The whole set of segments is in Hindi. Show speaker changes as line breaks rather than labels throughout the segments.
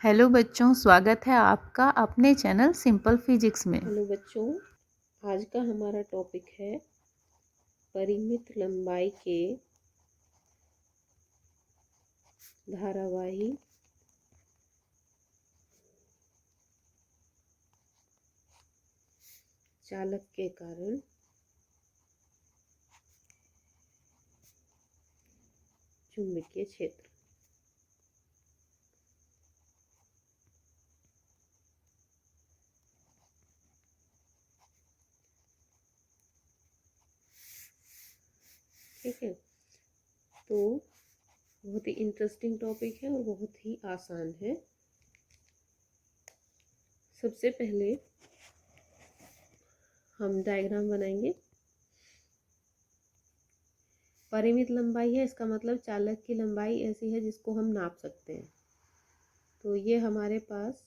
हेलो बच्चों, स्वागत है आपका अपने चैनल सिंपल फिजिक्स में।
हेलो बच्चों, आज का हमारा टॉपिक है परिमित लंबाई के धारावाही चालक के कारण चुंबकीय क्षेत्र। ठीक है, तो बहुत ही इंटरेस्टिंग टॉपिक है और बहुत ही आसान है। सबसे पहले हम डायग्राम बनाएंगे। परिमित लंबाई है, इसका मतलब चालक की लंबाई ऐसी है जिसको हम नाप सकते हैं। तो ये हमारे पास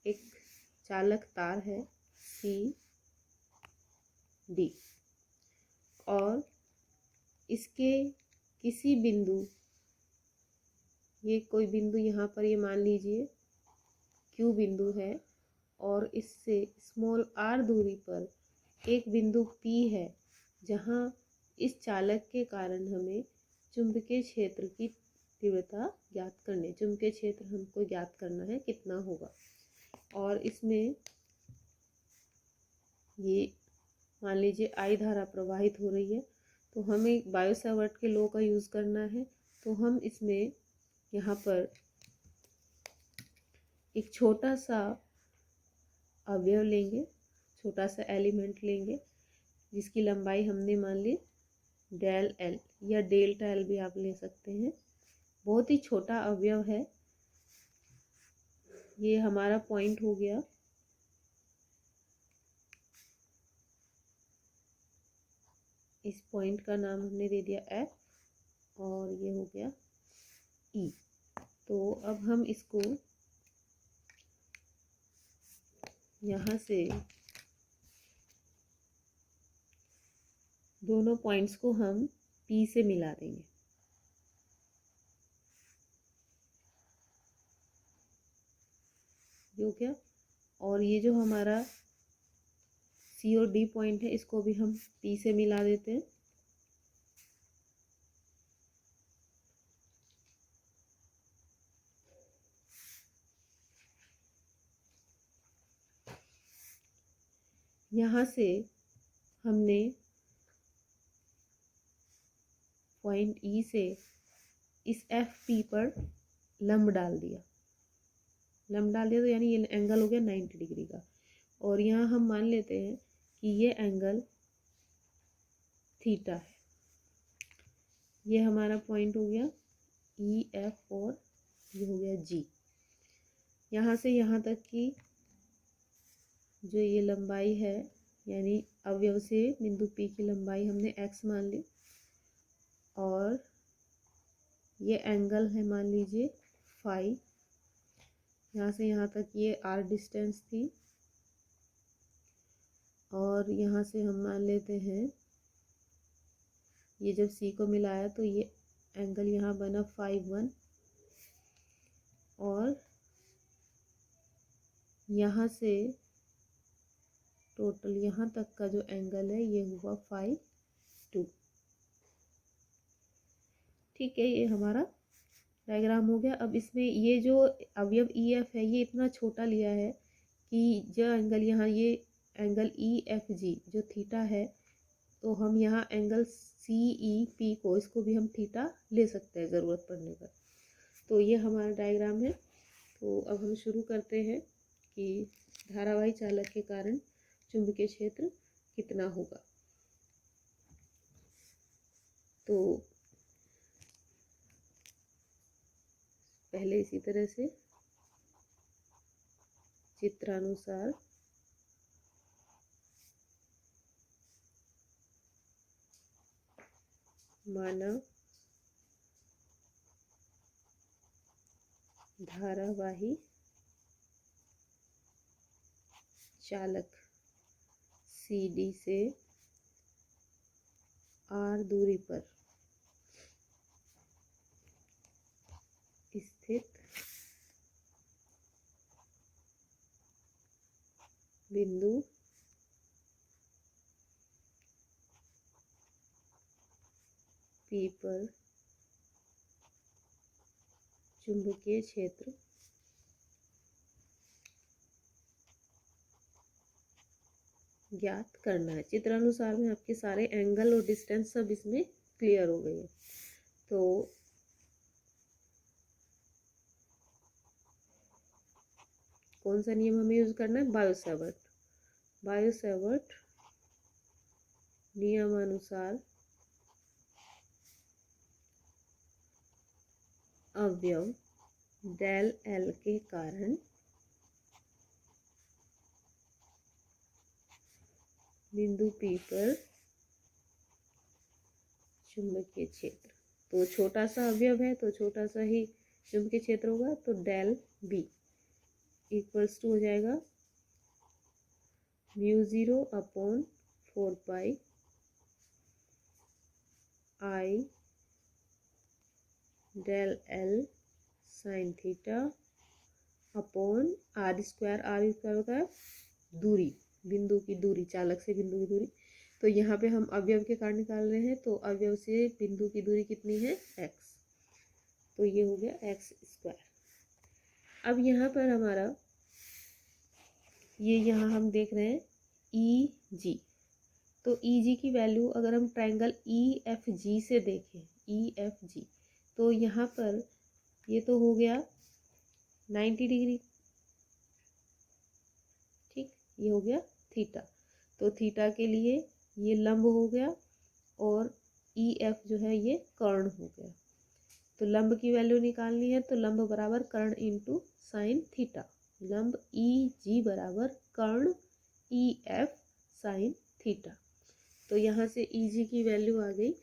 एक चालक तार है सी डी, और इसके किसी बिंदु, ये कोई बिंदु यहाँ पर ये मान लीजिए Q बिंदु है, और इससे स्मॉल r दूरी पर एक बिंदु P है जहाँ इस चालक के कारण हमें चुंबकीय क्षेत्र की तीव्रता ज्ञात करनी, चुंबकीय क्षेत्र हमको ज्ञात करना है कितना होगा। और इसमें ये मान लीजिए I धारा प्रवाहित हो रही है, तो हमें बायो सावर्ट के लॉ का यूज़ करना है। तो हम इसमें यहाँ पर एक छोटा सा अवयव लेंगे, छोटा सा एलिमेंट लेंगे जिसकी लंबाई हमने मान ली डेल एल या डेल्टा एल भी आप ले सकते हैं। बहुत ही छोटा अवयव है। ये हमारा पॉइंट हो गया। इस पॉइंट का नाम हमने दे दिया एफ, और ये हो गया ई। तो अब हम इसको यहाँ से दोनों पॉइंट्स को हम पी से मिला देंगे। हो गया। और ये जो हमारा सी और डी पॉइंट है, इसको भी हम पी से मिला देते हैं। यहाँ से हमने पॉइंट ई से इस एफ पी पर लंब डाल दिया। तो यानी ये एंगल हो गया 90 डिग्री का। और यहाँ हम मान लेते हैं कि ये एंगल थीटा है। ये हमारा पॉइंट हो गया ई एफ, और ये हो गया जी। यहाँ से यहाँ तक की जो ये लंबाई है, यानी अवयव से बिंदु पी की लंबाई हमने एक्स मान ली, और ये एंगल है मान लीजिए फाई। यहाँ से यहाँ तक ये आर डिस्टेंस थी, और यहाँ से हम मान लेते हैं ये जब सी को मिलाया तो ये एंगल यहाँ बना 5 1, और यहाँ से टोटल यहाँ तक का जो एंगल है ये हुआ 5 2। ठीक है, ये हमारा डायग्राम हो गया। अब इसमें ये जो अवयव ई एफ है, ये इतना छोटा लिया है कि जो एंगल यहाँ, ये एंगल ई एफ जी जो थीटा है, तो हम यहाँ एंगल सी ई पी को, इसको भी हम थीटा ले सकते हैं ज़रूरत पड़ने पर। तो ये हमारा डायग्राम है। तो अब हम शुरू करते हैं कि धारावाही चालक के कारण चुंबकीय क्षेत्र कितना होगा। तो पहले इसी तरह से चित्रानुसार माना धारावाही चालक सी डी से आर दूरी पर स्थित बिंदु P पर चुंबकीय क्षेत्र ज्ञात करना है। चित्रानुसार में आपके सारे एंगल और डिस्टेंस सब इसमें क्लियर हो गए हैं। तो कौन सा नियम हमें यूज करना है? बायो-सैवर्ट नियमानुसार अवयव डेल एल के कारण बिंदु P पर चुंबकीय क्षेत्र, तो छोटा सा अवयव है तो छोटा सा ही चुंबकीय क्षेत्र होगा, तो डेल B इक्वल्स टू हो जाएगा μ0/4 I del L sine theta upon r² होता है दूरी, बिंदु की दूरी, चालक से बिंदु की दूरी। तो यहाँ पे हम अवयव के कारण निकाल रहे हैं, तो अवयव से बिंदु की दूरी कितनी है? x, तो ये हो गया x²। अब यहाँ पर हमारा ये यहाँ हम देख रहे हैं EG, तो EG की वैल्यू अगर हम ट्रायंगल EFG से देखें, EFG, तो यहाँ पर ये तो हो गया 90 डिग्री, ठीक, ये हो गया थीटा, तो थीटा के लिए ये लंब हो गया और EF जो है ये कर्ण हो गया। तो लंब की वैल्यू निकालनी है, तो लंब बराबर कर्ण इंटू साइन थीटा, लंब EG बराबर कर्ण EF साइन थीटा। तो यहाँ से EG की वैल्यू आ गई,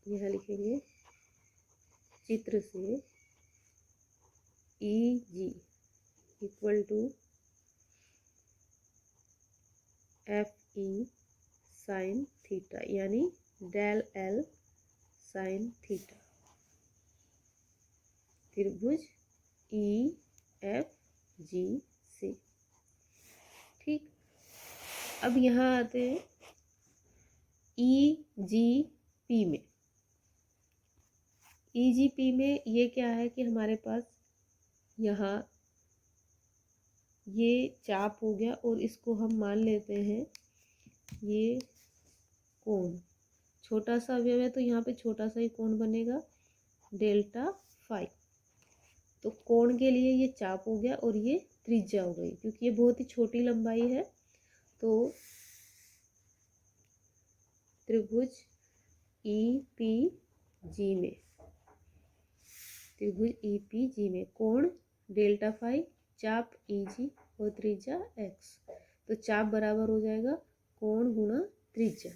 यहाँ लिखेंगे चित्र से EG equal to FE sine theta, यानी डेल L साइन थीटा, त्रिभुज EFG से, ठीक। अब यहाँ आते हैं EGP में। EGP में ये क्या है कि हमारे पास यहाँ ये चाप हो गया और इसको हम मान लेते हैं ये कोण, छोटा सा अवयव है तो यहाँ पे छोटा सा ही कोण बनेगा डेल्टा फाई। तो कोण के लिए ये चाप हो गया और ये त्रिज्या हो गई, क्योंकि ये बहुत ही छोटी लंबाई है। तो त्रिभुज EPG में, त्रिभुज EPG में कोण डेल्टा फाई, चाप EG और त्रिज्या x, तो चाप बराबर हो जाएगा कोण गुणा त्रिज्या,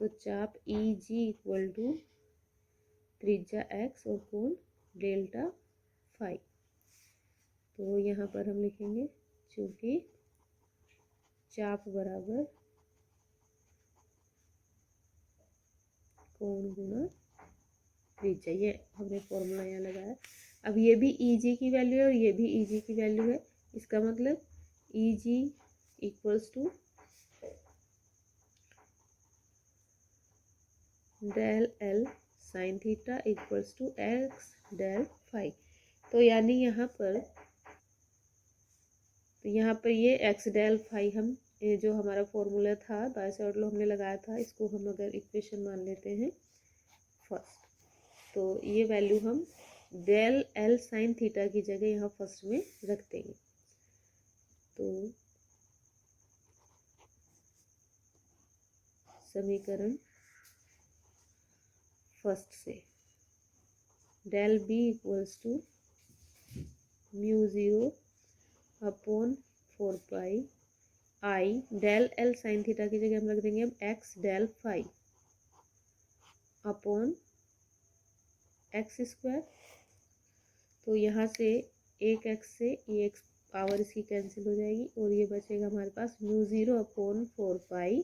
तो चाप EG इक्वल टू त्रिज्या x और कोण डेल्टा फाई। तो यहाँ पर हम लिखेंगे चूंकि चाप बराबर कोण गुणा त्रिज्या, ये हमने फॉर्मूला यहाँ लगाया। अब ये भी EG की वैल्यू है और ये भी EG की वैल्यू है, इसका मतलब EG equals to del L sine theta equals to x del phi. तो यानी यहाँ पर ये x डेल फाई, हम ये जो हमारा फॉर्मूला था बायो-सैवर्ट लॉ हमने लगाया था, इसको हम अगर इक्वेशन मान लेते हैं फर्स्ट, तो ये वैल्यू हम डेल L साइन थीटा की जगह यहाँ फर्स्ट में रख देंगे। तो समीकरण फर्स्ट से del B equals to μ0/4 I del L sine theta की जगह हम रख देंगे हम x del phi upon x²। तो यहाँ से एक x से ये x पावर इसकी कैंसिल हो जाएगी और ये बचेगा हमारे पास μ0/4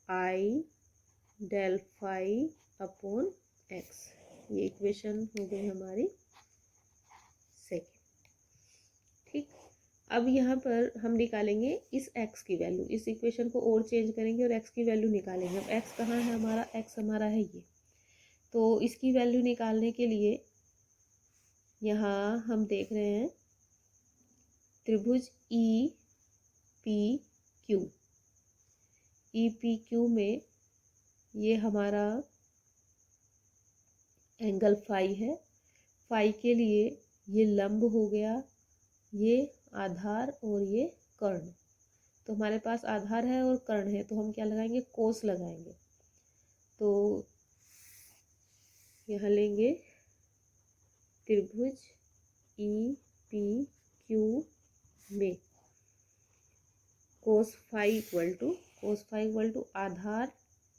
I del phi upon x, ये इक्वेशन हो गई हमारी अब यहाँ पर हम निकालेंगे इस x की वैल्यू, इस इक्वेशन को और चेंज करेंगे और x की वैल्यू निकालेंगे। अब x कहाँ है हमारा, x हमारा है ये, तो इसकी वैल्यू निकालने के लिए यहाँ हम देख रहे हैं त्रिभुज ई पी क्यू। ई पी क्यू में ये हमारा एंगल फाई है। फाई के लिए ये लंब हो गया, ये आधार और ये कर्ण। तो हमारे पास आधार है और कर्ण है, तो हम क्या लगाएंगे, कोस लगाएंगे। तो यहाँ लेंगे त्रिभुज ई पी क्यू में कोस फाई इक्वल टू आधार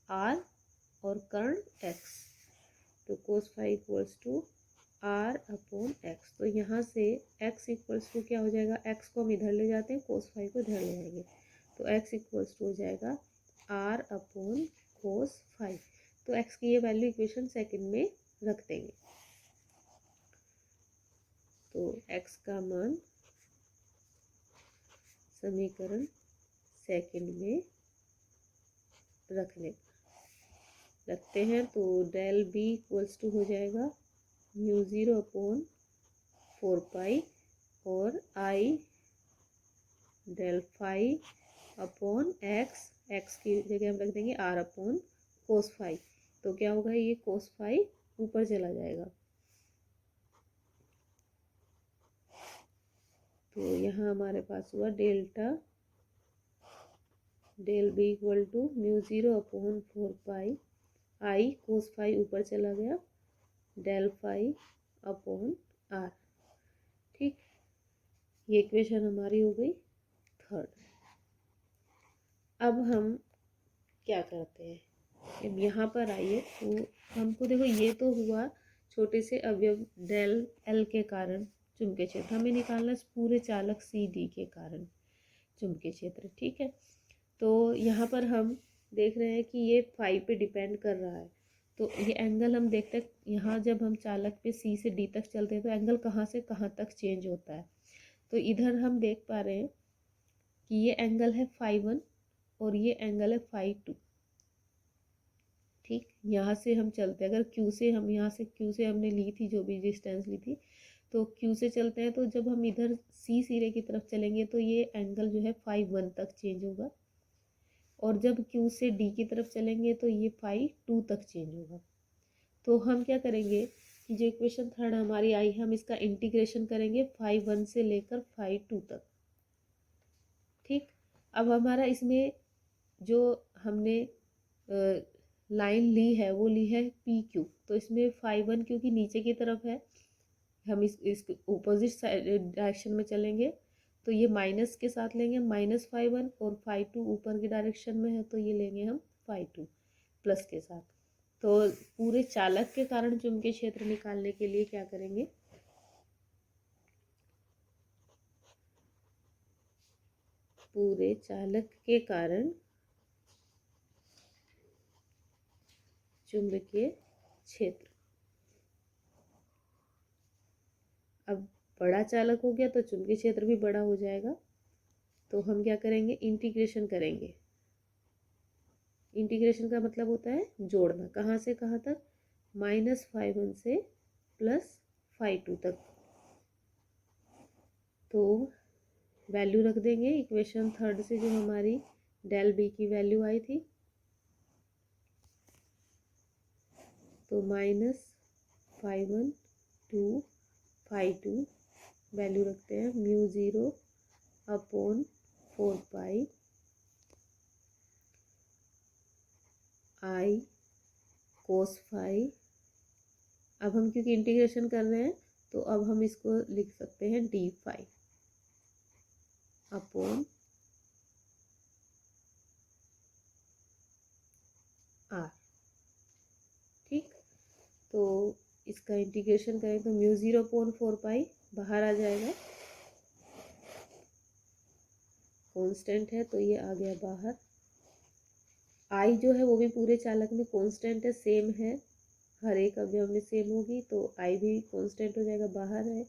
आर और कर्ण एक्स। तो cos phi equals to R upon X. तो यहाँ से x इक्वल्स टू क्या हो जाएगा, x को हम इधर ले जाते हैं, कोस फाई को इधर ले आएंगे, तो x इक्वल्स टू हो जाएगा r अपॉन कोस फाई। तो x की ये वैल्यू इक्वेशन सेकंड में रख देंगे। तो x का मान समीकरण सेकंड में रखते हैं। तो डेल b इक्वल्स टू हो जाएगा म्यू 0 अपॉन 4 पाई और I del phi upon x, x की जगह हम रख देंगे आर अपॉन कोस फाई। तो क्या होगा, ये कोस फाई ऊपर चला जाएगा। तो यहाँ हमारे पास हुआ del B equal to mu 0 upon 4 pi I cos phi ऊपर चला गया, डेल फाई अपॉन आर। ठीक, ये इक्वेशन हमारी हो गई थर्ड। अब हम क्या करते हैं, अब यहाँ पर आइए, तो हमको देखो ये तो हुआ छोटे से अवयव डेल एल के कारण चुंबकीय क्षेत्र, हमें निकालना है पूरे चालक सी डी के कारण चुंबकीय क्षेत्र। ठीक है, तो यहाँ पर हम देख रहे हैं कि ये फाई पे डिपेंड कर रहा है। तो ये एंगल हम देखते हैं, यहाँ जब हम चालक पे सी से डी तक चलते हैं तो एंगल कहाँ से कहाँ तक चेंज होता है। तो इधर हम देख पा रहे हैं कि ये एंगल है फाई 1 और ये एंगल है फाई 2। ठीक, यहाँ से हम चलते हैं, अगर क्यू से हम यहाँ से क्यू से हमने ली थी जो भी डिस्टेंस ली थी, तो क्यू से चलते हैं, तो जब हम इधर सी सिरे की तरफ चलेंगे तो ये एंगल जो है फाई 1 तक चेंज होगा, और जब क्यू से डी की तरफ चलेंगे तो ये फाई 2 तक चेंज होगा। तो हम क्या करेंगे कि जो इक्वेशन थर्ड हमारी आई है, हम इसका इंटीग्रेशन करेंगे फाई 1 से लेकर फाई 2 तक। ठीक, अब हमारा इसमें जो हमने लाइन ली है वो ली है पी क्यू। तो इसमें फाई 1 क्योंकि नीचे की तरफ है, हम इस ऑपोजिट डायरेक्शन में चलेंगे, तो ये माइनस के साथ लेंगे माइनस फाई 1, और फाई 2 ऊपर की डायरेक्शन में है तो ये लेंगे हम फाई 2 प्लस के साथ। तो पूरे चालक के कारण चुंबकीय क्षेत्र निकालने के लिए क्या करेंगे, पूरे चालक के कारण चुंबकीय क्षेत्र। अब बड़ा चालक हो गया तो चुंबकीय क्षेत्र भी बड़ा हो जाएगा। तो हम क्या करेंगे, इंटीग्रेशन करेंगे। इंटीग्रेशन का मतलब होता है जोड़ना, कहाँ से कहाँ तक, माइनस फाई 1 से प्लस फाई 2 तक। तो वैल्यू रख देंगे इक्वेशन थर्ड से जो हमारी डेल बी की वैल्यू आई थी, तो minus phi 1 to phi 2 value रखते हैं mu 0 upon 4 pi I cos phi. अब हम क्योंकि इंटीग्रेशन कर रहे हैं तो अब हम इसको लिख सकते हैं डी फाई अपॉन आर। ठीक, तो इसका इंटीग्रेशन करें तो म्यू 0 अपॉन 4 पाई बाहर आ जाएगा, कांस्टेंट है तो ये आ गया बाहर। आई जो है वो भी पूरे चालक में कांस्टेंट है, सेम है, हर एक अवयव में सेम होगी, तो आई भी कांस्टेंट हो जाएगा, बाहर है।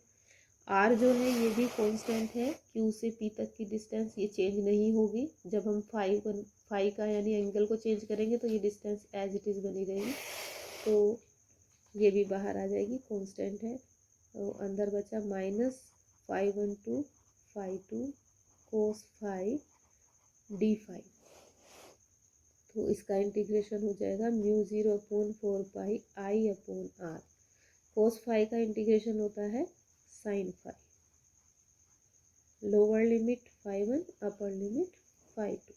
आर जो है ये भी कांस्टेंट है, क्यू से पी तक की डिस्टेंस ये चेंज नहीं होगी। जब हम फाई का यानी एंगल को चेंज करेंगे तो ये डिस्टेंस एज इट इज़ बनी रहेगी, तो ये भी बाहर आ जाएगी, कांस्टेंट है। तो अंदर बचा -φ1 φ2 cos फाई डी फाई। तो इसका इंटीग्रेशन हो जाएगा μ0/4 पाई I/r। cos फाई का इंटीग्रेशन होता है sin phi, lower limit φ1 upper limit φ2।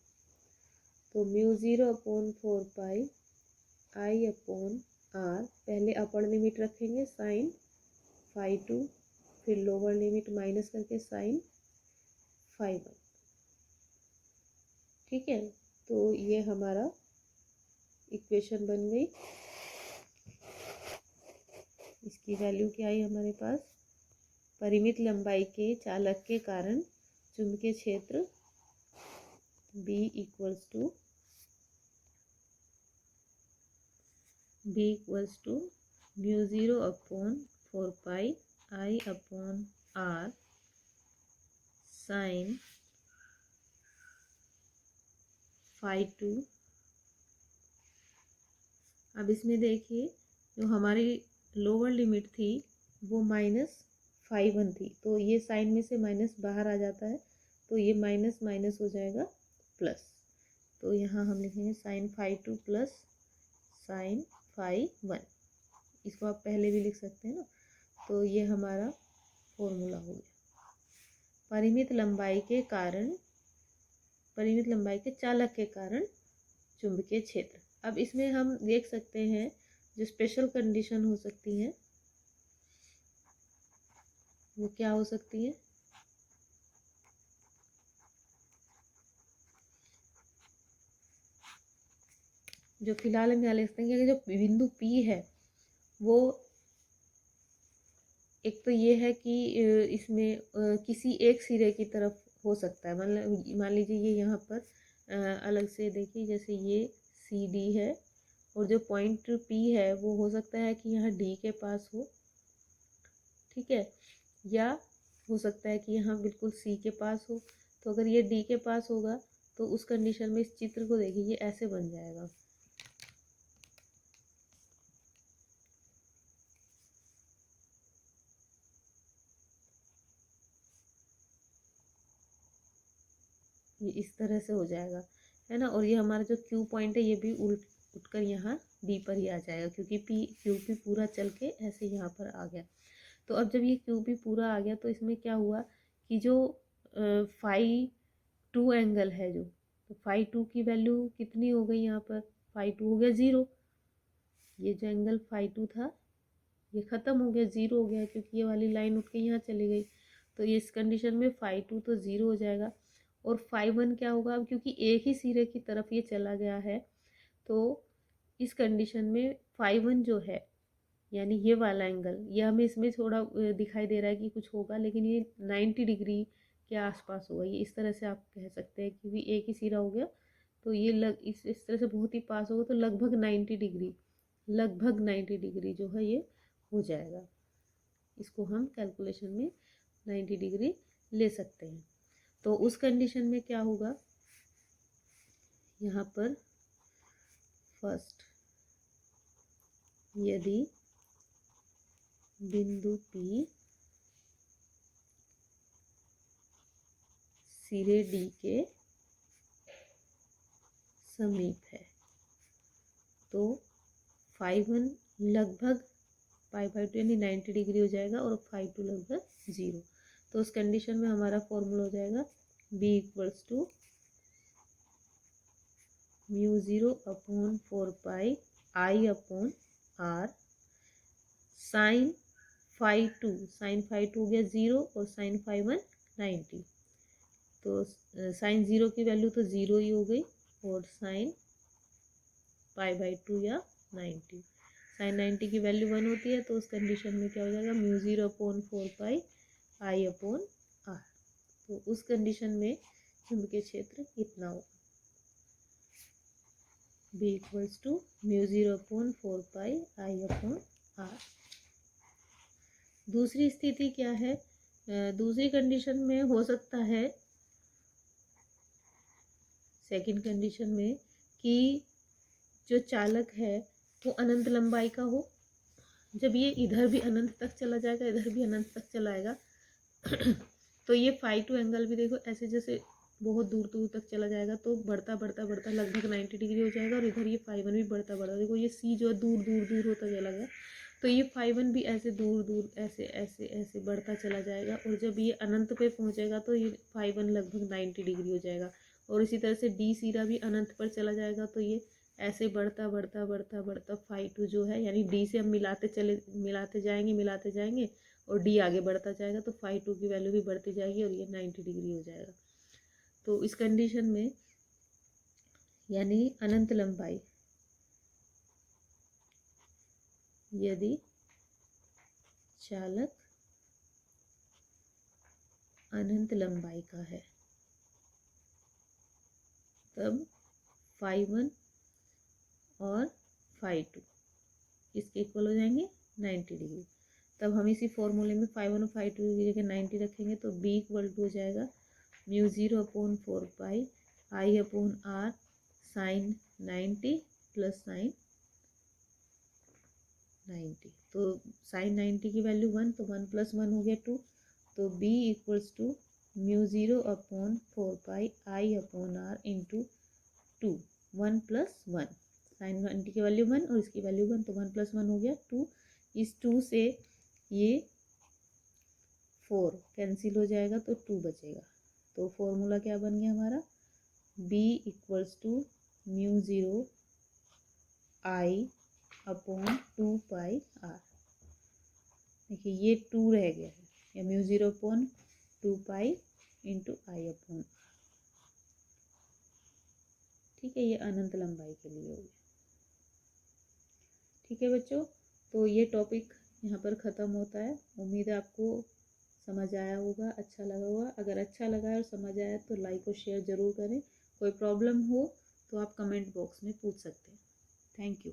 तो μ0/4 पाई I/r, पहले अपर लिमिट रखेंगे sin φ2, फिर लोअर लिमिट माइनस करके sin φ1। ठीक है, तो ये हमारा इक्वेशन बन गई। इसकी वैल्यू क्या आई हमारे पास, परिमित लंबाई के चालक के कारण चुंबकीय क्षेत्र B equals to μ0/4 pi I/r sin φ2। अब इसमें देखिए, जो हमारी लोअर लिमिट थी वो -φ1 थी, तो ये साइन में से माइनस बाहर आ जाता है, तो ये माइनस माइनस हो जाएगा प्लस। तो यहाँ हम लिखेंगे sin φ2 प्लस sin φ1। इसको आप पहले भी लिख सकते हैं ना। तो ये हमारा फॉर्मूला हो गया, परिमित लंबाई के चालक के कारण चुंबकीय क्षेत्र। अब इसमें हम देख सकते हैं जो स्पेशल कंडीशन हो सकती है वो क्या हो सकती है। जो फिलहाल हम यहाँ लिख सकते हैं कि जो बिंदु P है वो एक तो ये है कि इसमें किसी एक सिरे की तरफ हो सकता है। मान लीजिए ये यहाँ पर अलग से देखिए, जैसे ये CD है और जो पॉइंट P है वो हो सकता है कि यहाँ D के पास हो, ठीक है, या हो सकता है कि यहाँ बिल्कुल C के पास हो। तो अगर ये D के पास होगा तो उस कंडीशन में इस चित्र को देखिए, ये ऐसे बन जाएगा। ये इस तरह से हो जाएगा, है ना। और ये हमारा जो Q पॉइंट है ये भी उठकर यहाँ D पर ही आ जाएगा, क्योंकि QP पूरा चल के ऐसे यहाँ पर आ गया। तो अब जब ये QP पूरा आ गया तो इसमें क्या हुआ कि जो φ2 एंगल है, जो तो φ2 की वैल्यू कितनी हो गई, यहाँ पर φ2 हो गया 0। ये जो एंगल φ2 था ये ख़त्म हो गया, 0 हो गया, क्योंकि ये वाली लाइन उठ के यहाँ चली गई। तो ये इस कंडीशन में φ2 तो 0 हो जाएगा। और φ1 क्या होगा, अब क्योंकि एक ही सिरे की तरफ ये चला गया है, तो इस कंडीशन में φ1 जो है यानी ये वाला एंगल, ये हमें इसमें थोड़ा दिखाई दे रहा है कि कुछ होगा, लेकिन ये 90 डिग्री के आसपास होगा। ये इस तरह से आप कह सकते हैं, क्योंकि एक ही सिरा हो गया तो ये इस तरह से बहुत ही पास होगा, तो लगभग 90 डिग्री जो है ये हो जाएगा। इसको हम कैलकुलेशन में 90 डिग्री ले सकते हैं। तो उस कंडीशन में क्या होगा, यहाँ पर फर्स्ट, यदि बिंदु P सिरे D के समीप है तो φ1 लगभग π/2 यानी 90 डिग्री हो जाएगा और φ2 लगभग 0। तो उस कंडीशन में हमारा फॉर्मूला हो जाएगा B equals to μ0/4 pi I/r sine φ2 हो गया 0 और साइन φ1 90। तो साइन 0 की वैल्यू तो 0 ही हो गई, और साइन π/2 या 90, साइन 90 की वैल्यू 1 होती है, तो उस कंडीशन में क्या हो जाएगा μ0/4 पाई I/r। तो उस कंडीशन में चुंबकीय क्षेत्र कितना होगा, B equals to μ0/4 pi I/r। दूसरी स्थिति क्या है, दूसरी कंडीशन में हो सकता है, सेकंड कंडीशन में, कि जो चालक है वो अनंत लंबाई का हो। जब ये इधर भी अनंत तक चला जाएगा, इधर भी अनंत तक चला आएगा तो ये फाई टू एंगल भी देखो ऐसे जैसे बहुत दूर दूर तक चला जाएगा, तो बढ़ता बढ़ता बढ़ता लगभग 90 डिग्री हो जाएगा। और इधर ये फाई वन भी बढ़ता बढ़ता, देखो ये सी जो है दूर दूर दूर होता चला गया, तो ये फाई वन भी ऐसे दूर दूर ऐसे ऐसे ऐसे बढ़ता चला जाएगा। और जब ये अनंत पे पहुंचेगा तो ये फाई वन लगभग 90 डिग्री हो जाएगा। और इसी तरह से डी सीरा भी अनंत पर चला जाएगा, तो ये ऐसे बढ़ता बढ़ता बढ़ता बढ़ता फाई टू जो है, यानी डी से हम मिलाते जाएंगे और डी आगे बढ़ता जाएगा, तो फाई टू की वैल्यू भी बढ़ती जाएगी और ये 90 डिग्री हो जाएगा। तो इस कंडीशन में, यानी अनंत लंबाई, यदि चालक अनंत लंबाई का है, तब फाई वन और फाई टू इसके इक्वल हो जाएंगे 90 डिग्री। तब हम इसी फॉर्मूले में फाई वन और फाई टू की जगह 90 रखेंगे, तो बी इक्वल टू हो जाएगा mu 0/4 I upon R sine 90 plus sine 90। तो साइन 90 की वैल्यू 1, तो 1 + 1 हो गया 2। तो B equals to mu 0/4 I upon R into 2, 1 + 1। Sine 90 की वैल्यू 1 और इसकी वैल्यू 1, तो 1 + 1 हो गया 2। इस 2 से ये 4 कैंसिल हो जाएगा, तो 2 बचेगा। तो फॉर्मूला क्या बन गया हमारा, b equals to mu 0 I upon 2 r। देखिए ये 2 रह गया है, या mu 0/2 into I upon r। ठीक है, ये अनंत लंबाई के लिए हो गया। ठीक है बच्चों, तो ये टॉपिक यहाँ पर ख़त्म होता है। उम्मीद है आपको समझ आया होगा, अच्छा लगा होगा। अगर अच्छा लगा है और समझ आया तो लाइक और शेयर ज़रूर करें। कोई प्रॉब्लम हो तो आप कमेंट बॉक्स में पूछ सकते हैं। Thank you.